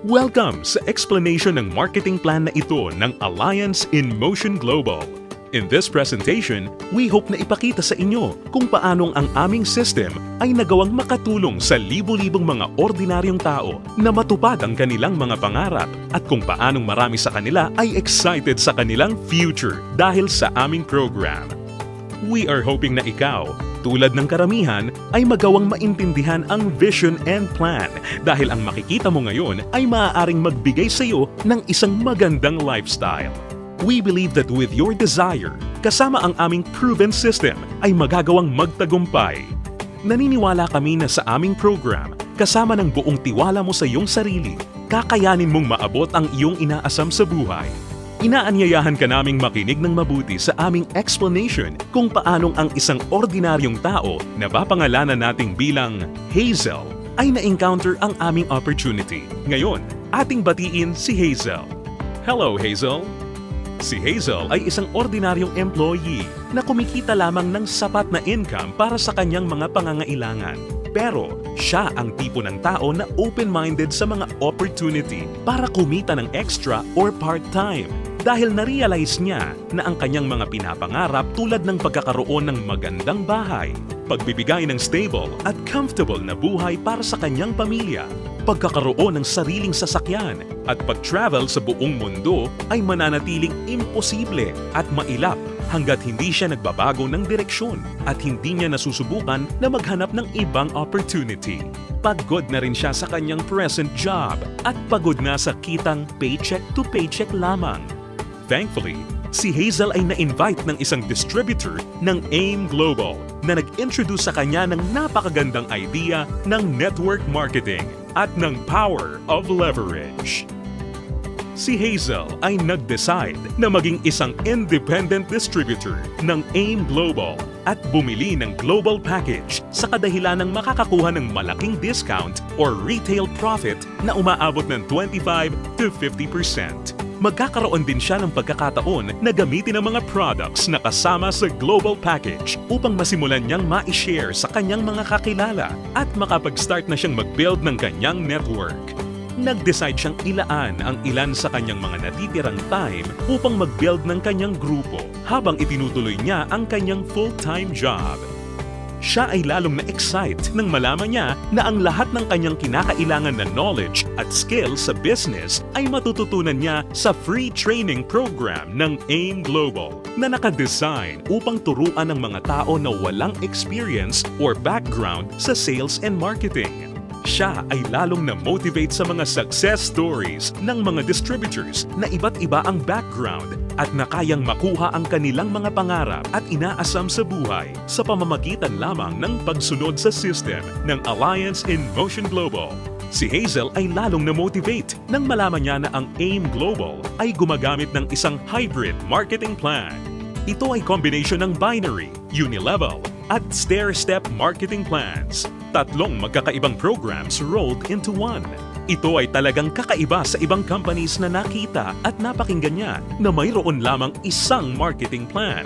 Welcome sa explanation ng marketing plan na ito ng Alliance in Motion Global. In this presentation, we hope na ipakita sa inyo kung paanong ang aming system ay nagawang makatulong sa libo-libong mga ordinaryong tao na matupad ang kanilang mga pangarap at kung paanong marami sa kanila ay excited sa kanilang future dahil sa aming program. We are hoping na ikaw, tulad ng karamihan, ay magawang maintindihan ang vision and plan dahil ang makikita mo ngayon ay maaaring magbigay sa iyo ng isang magandang lifestyle. We believe that with your desire, kasama ang aming proven system ay magagawang magtagumpay. Naniniwala kami na sa aming program, kasama ng buong tiwala mo sa iyong sarili, kakayanin mong maabot ang iyong inaasam sa buhay. Inaanyayahan ka naming makinig ng mabuti sa aming explanation kung paanong ang isang ordinaryong tao na papangalanan nating bilang Hazel ay na-encounter ang aming opportunity. Ngayon, ating batiin si Hazel. Hello, Hazel! Si Hazel ay isang ordinaryong employee na kumikita lamang ng sapat na income para sa kanyang mga pangangailangan. Pero siya ang tipo ng tao na open-minded sa mga opportunity para kumita ng extra or part-time dahil na-realize niya na ang kanyang mga pinapangarap tulad ng pagkakaroon ng magandang bahay, pagbibigay ng stable at comfortable na buhay para sa kanyang pamilya, pagkakaroon ng sariling sasakyan at pag-travel sa buong mundo ay mananatiling imposible at mailap hanggat hindi siya nagbabago ng direksyon at hindi niya nasusubukan na maghanap ng ibang opportunity. Pagod na rin siya sa kanyang present job at pagod na sa kitang paycheck to paycheck lamang. Thankfully, si Hazel ay na-invite ng isang distributor ng AIM Global na nag-introduce sa kanya ng napakagandang idea ng network marketing at ng power of leverage. Si Hazel ay nag-decide na maging isang independent distributor ng AIM Global at bumili ng global package sa kadahilan ng makakakuha ng malaking discount or retail profit na umaabot ng 25 to 50%. Magkakaroon din siya ng pagkakataon na gamitin ang mga products na kasama sa global package upang masimulan niyang ma-share sa kanyang mga kakilala at makapag-start na siyang mag-build ng kanyang network. Nag-decide siyang ilaan ang ilan sa kanyang mga natitirang time upang mag-build ng kanyang grupo habang itinutuloy niya ang kanyang full-time job. Siya ay lalong na-excite nang malaman niya na ang lahat ng kanyang kinakailangan na knowledge at skills sa business ay matututunan niya sa free training program ng AIM Global na nakadesign upang turuan ng mga tao na walang experience or background sa sales and marketing. Siya ay lalong na-motivate sa mga success stories ng mga distributors na iba't iba ang background at na kayang makuha ang kanilang mga pangarap at inaasam sa buhay sa pamamagitan lamang ng pagsunod sa system ng Alliance in Motion Global. Si Hazel ay lalong na-motivate nang malaman niya na ang AIM Global ay gumagamit ng isang hybrid marketing plan. Ito ay combination ng binary, unilevel, at stair-step marketing plans. Tatlong magkakaibang programs rolled into one. Ito ay talagang kakaiba sa ibang companies na nakita at napakinggan niya na mayroon lamang isang marketing plan.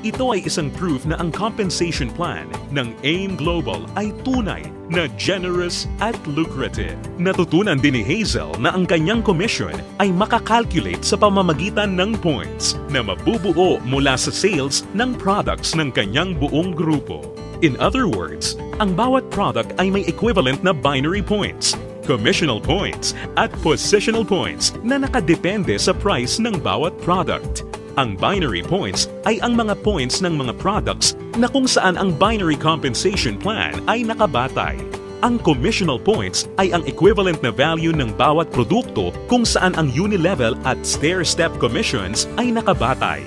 Ito ay isang proof na ang compensation plan ng AIM Global ay tunay na generous at lucrative. Natutunan din ni Hazel na ang kanyang commission ay makakalculate sa pamamagitan ng points na mabubuo mula sa sales ng products ng kanyang buong grupo. In other words, ang bawat product ay may equivalent na binary points, commissional points, at positional points na nakadepende sa price ng bawat product. Ang binary points ay ang mga points ng mga products na kung saan ang binary compensation plan ay nakabatay. Ang commissional points ay ang equivalent na value ng bawat produkto kung saan ang unilevel at stair-step commissions ay nakabatay.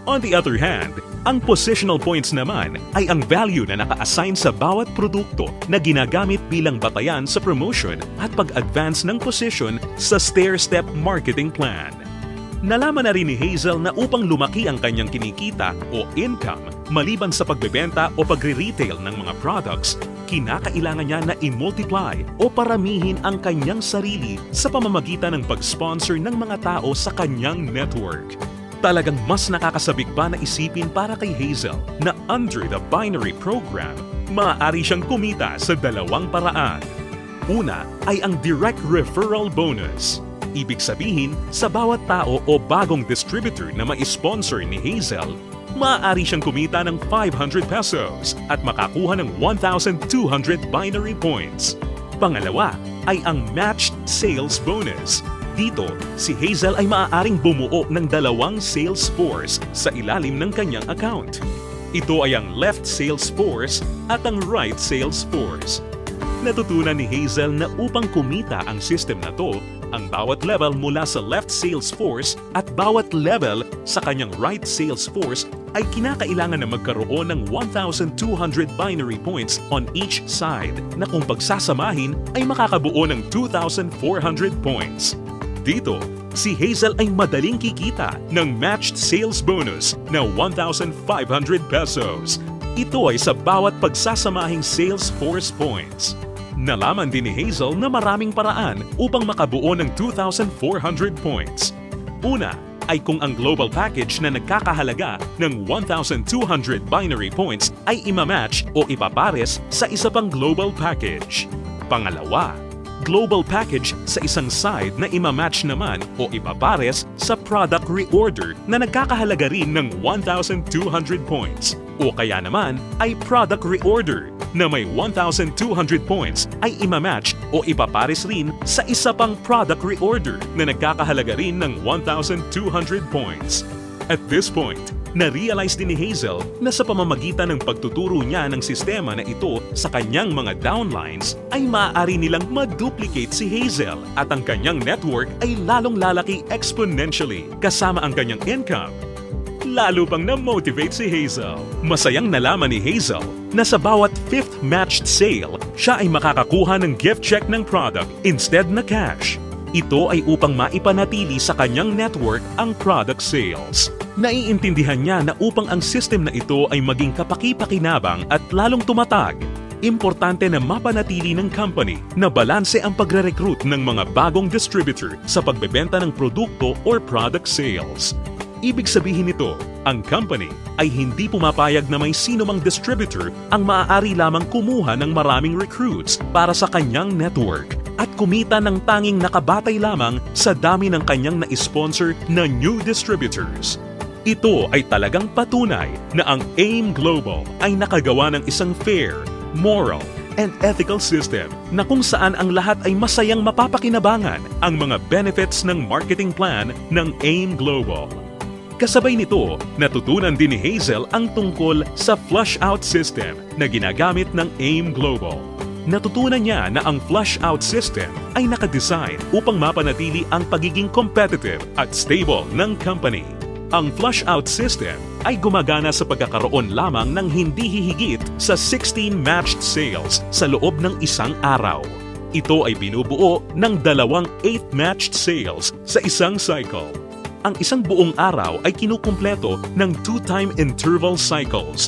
On the other hand, ang positional points naman ay ang value na naka-assign sa bawat produkto na ginagamit bilang batayan sa promotion at pag-advance ng position sa stair-step marketing plan. Nalaman na rin ni Hazel na upang lumaki ang kanyang kinikita o income maliban sa pagbebenta o pagre-retail ng mga products, kinakailangan niya na i-multiply o paramihin ang kanyang sarili sa pamamagitan ng pag-sponsor ng mga tao sa kanyang network. Talagang mas nakakasabik pa na isipin para kay Hazel na under the binary program, maaari siyang kumita sa dalawang paraan. Una ay ang direct referral bonus. Ibig sabihin, sa bawat tao o bagong distributor na ma-sponsor ni Hazel, maaari siyang kumita ng 500 pesos at makakuha ng 1,200 binary points. Pangalawa ay ang matched sales bonus. Dito, si Hazel ay maaaring bumuo ng 2 sales force sa ilalim ng kanyang account. Ito ay ang left sales force at ang right sales force. Natutunan ni Hazel na upang kumita ang system na to, ang bawat level mula sa left sales force at bawat level sa kanyang right sales force ay kinakailangan na magkaroon ng 1,200 binary points on each side na kung pagsasamahin ay makakabuo ng 2,400 points. Dito, si Hazel ay madaling kikita ng matched sales bonus na 1,500 pesos. Ito ay sa bawat pagsasamahing sales force points. Nalaman din ni Hazel na maraming paraan upang makabuo ng 2,400 points. Una ay kung ang global package na nagkakahalaga ng 1,200 binary points ay imamatch o ipapares sa isa pang global package. Pangalawa, global package sa isang side na imamatch naman o ipapares sa product reorder na nagkakahalaga rin ng 1,200 points. O kaya naman ay product reorder na may 1,200 points ay imamatch o ipapares rin sa isa pang product reorder na nagkakahalaga rin ng 1,200 points. At this point, na-realize din ni Hazel na sa pamamagitan ng pagtuturo niya ng sistema na ito sa kanyang mga downlines ay maaari nilang ma-duplicate si Hazel at ang kanyang network ay lalong lalaki exponentially kasama ang kanyang income. Lalo pang na-motivate si Hazel. Masayang nalaman ni Hazel na sa bawat 5th matched sale, siya ay makakakuha ng gift check ng product instead na cash. Ito ay upang maipanatili sa kanyang network ang product sales. Naiintindihan niya na upang ang system na ito ay maging kapaki-pakinabang at lalong tumatag, importante na mapanatili ng company na balanse ang pagre-recruit ng mga bagong distributor sa pagbebenta ng produkto or product sales. Ibig sabihin nito, ang company ay hindi pumapayag na may sino mang distributor ang maaari lamang kumuha ng maraming recruits para sa kanyang network at kumita ng tanging nakabatay lamang sa dami ng kanyang na-sponsor na new distributors. Ito ay talagang patunay na ang AIM Global ay nakagawa ng isang fair, moral, and ethical system na kung saan ang lahat ay masayang mapapakinabangan ang mga benefits ng marketing plan ng AIM Global. Kasabay nito, natutunan din ni Hazel ang tungkol sa flush-out system na ginagamit ng AIM Global. Natutunan niya na ang flush-out system ay nakadesign upang mapanatili ang pagiging competitive at stable ng company. Ang flush-out system ay gumagana sa pagkakaroon lamang ng hindi hihigit sa 16 matched sales sa loob ng isang araw. Ito ay binubuo ng 2 8 matched sales sa isang cycle. Ang isang buong araw ay kinukumpleto ng 2-time interval cycles.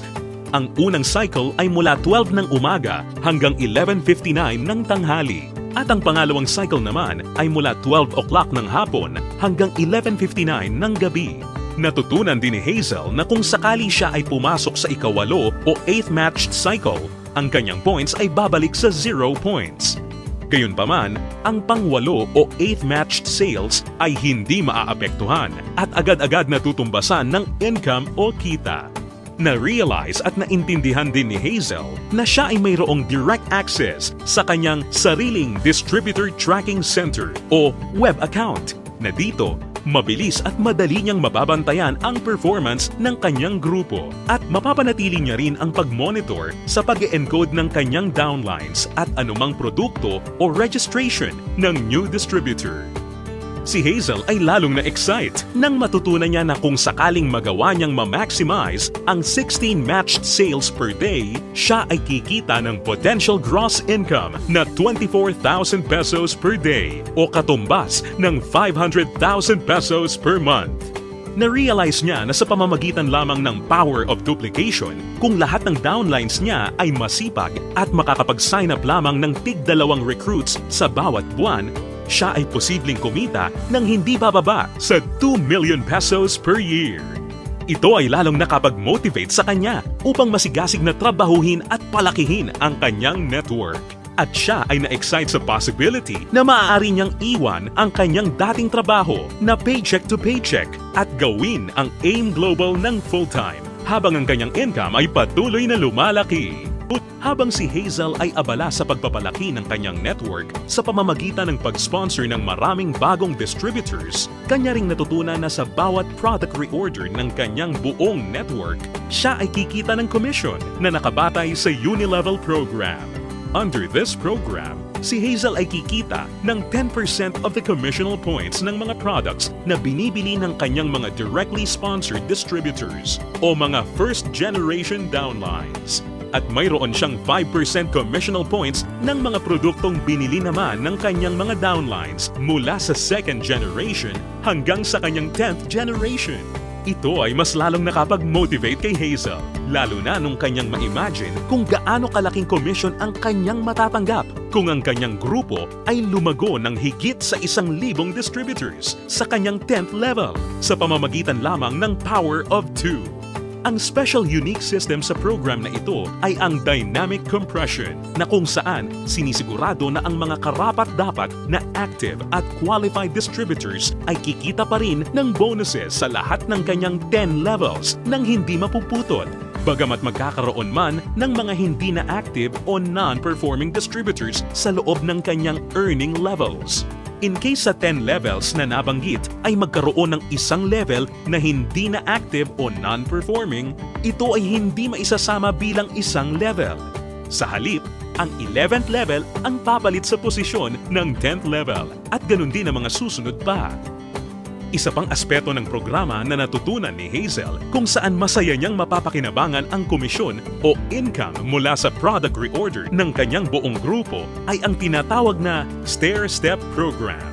Ang unang cycle ay mula 12 ng umaga hanggang 11:59 ng tanghali. At ang pangalawang cycle naman ay mula 12 o'clock ng hapon hanggang 11:59 ng gabi. Natutunan din ni Hazel na kung sakali siya ay pumasok sa ikawalo o 8th matched cycle, ang kanyang points ay babalik sa 0 points. Gayunpaman, ang pang-8 o 8th matched sales ay hindi maaapektuhan at agad-agad natutumbasan ng income o kita. Na-realize at naintindihan din ni Hazel na siya ay mayroong direct access sa kanyang sariling Distributor Tracking Center o web account na dito mabilis at madali niyang mababantayan ang performance ng kanyang grupo at mapapanatili niya rin ang pag-monitor sa pag-encode ng kanyang downlines at anumang produkto o registration ng new distributor. Si Hazel ay lalong na-excite nang matutunan niya na kung sakaling magawa niyang ma-maximize ang 16 matched sales per day, siya ay kikita ng potential gross income na 24,000 pesos per day o katumbas ng 500,000 pesos per month. Na-realize niya na sa pamamagitan lamang ng power of duplication, kung lahat ng downlines niya ay masipag at makakapag-sign up lamang ng tig-2 recruits sa bawat buwan, siya ay posibleng kumita ng hindi bababa sa 2 million pesos per year. Ito ay lalong nakapag-motivate sa kanya upang masigasig na trabahuhin at palakihin ang kanyang network. At siya ay na-excite sa possibility na maaari niyang iwan ang kanyang dating trabaho na paycheck to paycheck at gawin ang AIM Global ng full-time habang ang kanyang income ay patuloy na lumalaki. Habang si Hazel ay abala sa pagpapalaki ng kanyang network sa pamamagitan ng pag-sponsor ng maraming bagong distributors, kanya ring natutunan na sa bawat product reorder ng kanyang buong network, siya ay kikita ng commission na nakabatay sa Unilevel program. Under this program, si Hazel ay kikita ng 10% of the commissional points ng mga products na binibili ng kanyang mga directly sponsored distributors o mga first-generation downlines. At mayroon siyang 5% commissional points ng mga produktong binili naman ng kanyang mga downlines mula sa second generation hanggang sa kanyang 10th generation. Ito ay mas lalong nakapag-motivate kay Hazel, lalo na nung kanyang ma-imagine kung gaano kalaking commission ang kanyang matatanggap kung ang kanyang grupo ay lumago ng higit sa 1,000 distributors sa kanyang 10th level sa pamamagitan lamang ng Power of 2. Ang special unique system sa program na ito ay ang dynamic compression na kung saan sinisigurado na ang mga karapat-dapat na active at qualified distributors ay kikita pa rin ng bonuses sa lahat ng kanyang 10 levels nang hindi mapuputol, bagamat magkakaroon man ng mga hindi na active o non-performing distributors sa loob ng kanyang earning levels. In case sa 10 levels na nabanggit ay magkaroon ng isang level na hindi na active o non-performing, ito ay hindi maisasama bilang isang level. Sa halip, ang 11th level ang papalit sa posisyon ng 10th level at ganun din ang mga susunod pa. Isa pang aspeto ng programa na natutunan ni Hazel kung saan masaya niyang mapapakinabangan ang komisyon o income mula sa product reorder ng kanyang buong grupo ay ang tinatawag na stair-step program.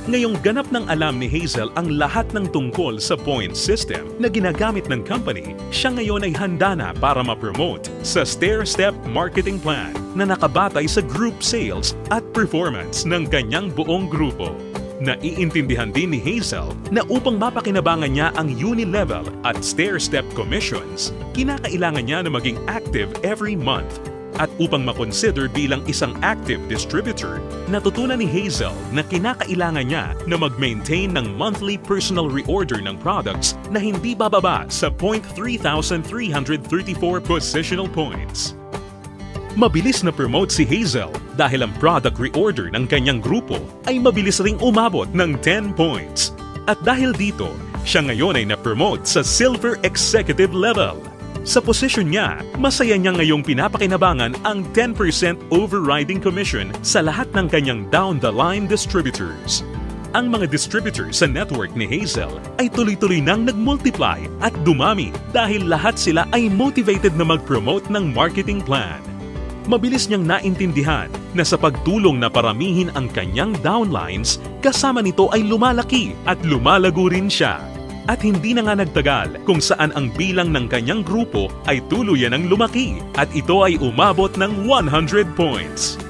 Ngayong ganap ng alam ni Hazel ang lahat ng tungkol sa point system na ginagamit ng company, siya ngayon ay handa na para ma-promote sa stair-step marketing plan na nakabatay sa group sales at performance ng kanyang buong grupo. Naiintindihan din ni Hazel na upang mapakinabangan niya ang Unilevel at stair-step commissions, kinakailangan niya na maging active every month. At upang makonsider bilang isang active distributor, natutunan ni Hazel na kinakailangan niya na mag-maintain ng monthly personal reorder ng products na hindi bababa sa 3,334 positional points. Mabilis na promote si Hazel dahil ang product reorder ng kanyang grupo ay mabilis ring umabot ng 10 points. At dahil dito, siya ngayon ay na-promote sa Silver Executive level. Sa posisyon niya, masaya niya ngayong pinapakinabangan ang 10% overriding commission sa lahat ng kanyang down-the-line distributors. Ang mga distributors sa network ni Hazel ay tuloy-tuloy nang nag-multiply at dumami dahil lahat sila ay motivated na mag-promote ng marketing plan. Mabilis niyang naintindihan na sa pagtulong na paramihin ang kanyang downlines, kasama nito ay lumalaki at lumalago rin siya. At hindi na nga nagtagal kung saan ang bilang ng kanyang grupo ay tuluyan ang lumaki at ito ay umabot ng 100 points.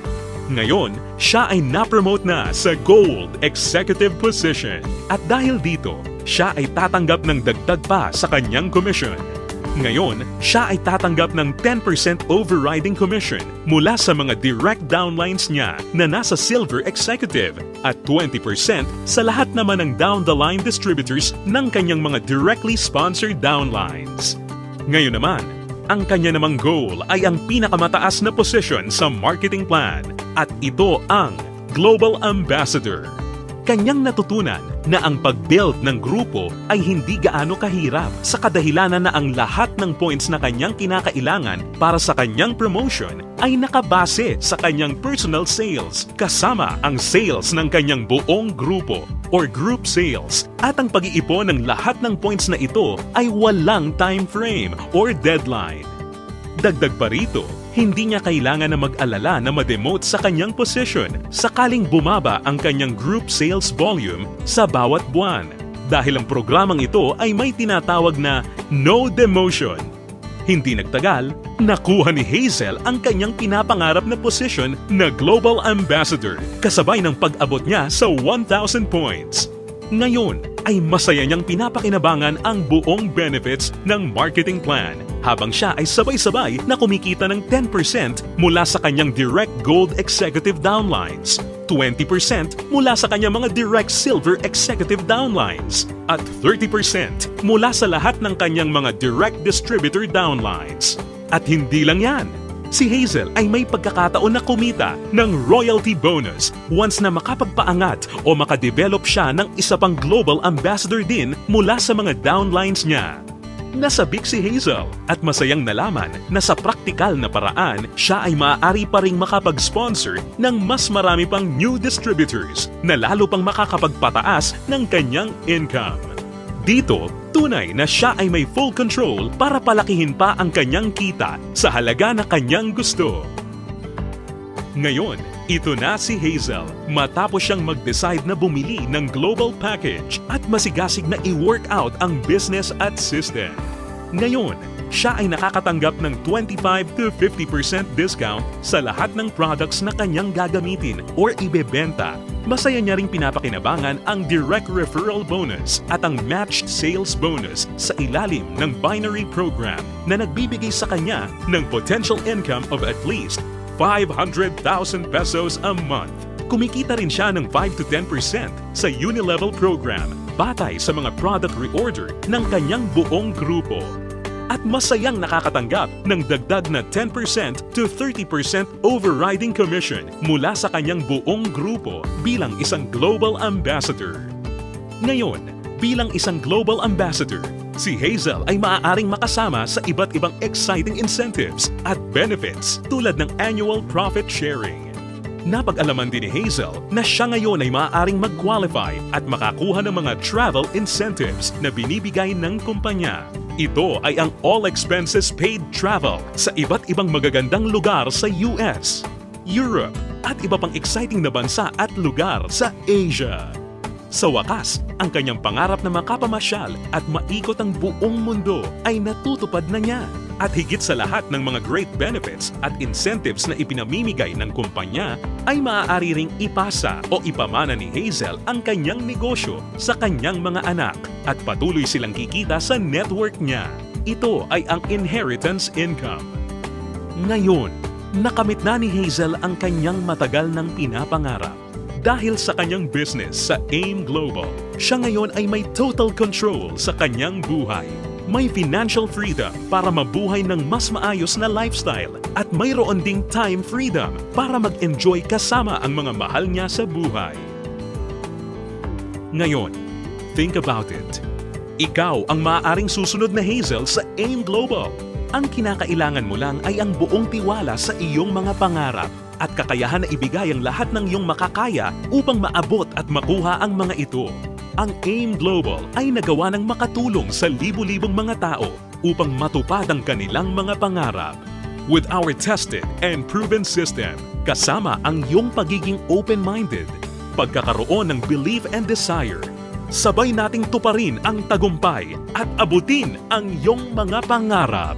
Ngayon, siya ay na-promote na sa Gold Executive position at dahil dito, siya ay tatanggap ng dagdag pa sa kanyang commission. Ngayon, siya ay tatanggap ng 10% overriding commission mula sa mga direct downlines niya na nasa Silver Executive at 20% sa lahat naman ng down-the-line distributors ng kanyang mga directly sponsored downlines. Ngayon naman, ang kanya namang goal ay ang pinakamataas na position sa marketing plan at ito ang Global Ambassador. Kanyang natutunan na ang pag-build ng grupo ay hindi gaano kahirap sa kadahilanan na ang lahat ng points na kanyang kinakailangan para sa kanyang promotion ay nakabase sa kanyang personal sales kasama ang sales ng kanyang buong grupo or group sales at ang pag-iipon ng lahat ng points na ito ay walang time frame or deadline. Dagdag pa rito, hindi niya kailangan na mag-alala na ma-demote sa kanyang position sakaling bumaba ang kanyang group sales volume sa bawat buwan dahil ang programang ito ay may tinatawag na no demotion. Hindi nagtagal, nakuha ni Hazel ang kanyang pinapangarap na position na Global Ambassador kasabay ng pag-abot niya sa 1,000 points. Ngayon ay masaya niyang pinapakinabangan ang buong benefits ng marketing plan habang siya ay sabay-sabay na kumikita ng 10% mula sa kanyang direct gold executive downlines, 20% mula sa kanyang mga direct silver executive downlines, at 30% mula sa lahat ng kanyang mga direct distributor downlines. At hindi lang yan, si Hazel ay may pagkakataon na kumita ng royalty bonus once na makapagpaangat o makadevelop siya ng isa pang global ambassador din mula sa mga downlines niya. Nasabik si Hazel at masayang nalaman na sa praktikal na paraan, siya ay maaari pa ring makapag-sponsor ng mas marami pang new distributors na lalo pang makakapagpataas ng kanyang income. Dito, tunay na siya ay may full control para palakihin pa ang kanyang kita sa halaga na kanyang gusto. Ngayon, ito na si Hazel matapos siyang mag-decide na bumili ng global package at masigasig na i-work out ang business at system. Ngayon, siya ay nakakatanggap ng 25 to 50% discount sa lahat ng products na kanyang gagamitin or ibebenta. Masaya niya ring pinapakinabangan ang direct referral bonus at ang matched sales bonus sa ilalim ng binary program na nagbibigay sa kanya ng potential income of at least 500,000 pesos a month. Kumikita rin siya ng 5 to 10% sa Unilevel program batay sa mga product reorder ng kanyang buong grupo. At masayang nakakatanggap ng dagdag na 10% to 30% overriding commission mula sa kanyang buong grupo bilang isang global ambassador. Ngayon, bilang isang global ambassador, si Hazel ay maaaring makasama sa iba't ibang exciting incentives at benefits tulad ng annual profit sharing. Napag-alaman din ni Hazel na siya ngayon ay maaaring mag-qualify at makakuha ng mga travel incentives na binibigay ng kumpanya. Ito ay ang all expenses paid travel sa iba't ibang magagandang lugar sa US, Europe at iba pang exciting na bansa at lugar sa Asia. Sa wakas, ang kanyang pangarap na makapamasyal at maikot ang buong mundo ay natutupad na niya. At higit sa lahat ng mga great benefits at incentives na ipinamimigay ng kumpanya, ay maaari ring ipasa o ipamana ni Hazel ang kanyang negosyo sa kanyang mga anak at patuloy silang kikita sa network niya. Ito ay ang inheritance income. Ngayon, nakamit na ni Hazel ang kanyang matagal ng pinapangarap. Dahil sa kanyang business sa AIM Global, siya ngayon ay may total control sa kanyang buhay. May financial freedom para mabuhay ng mas maayos na lifestyle at mayroon ding time freedom para mag-enjoy kasama ang mga mahal niya sa buhay. Ngayon, think about it. Ikaw ang maaaring susunod na Hazel sa AIM Global. Ang kinakailangan mo lang ay ang buong tiwala sa iyong mga pangarap at kakayahan na ibigay ang lahat ng iyong makakaya upang maabot at makuha ang mga ito. Ang AIM Global ay nagawa ng makatulong sa libu-libong mga tao upang matupad ang kanilang mga pangarap. With our tested and proven system, kasama ang iyong pagiging open-minded, pagkakaroon ng belief and desire, sabay nating tuparin ang tagumpay at abutin ang iyong mga pangarap.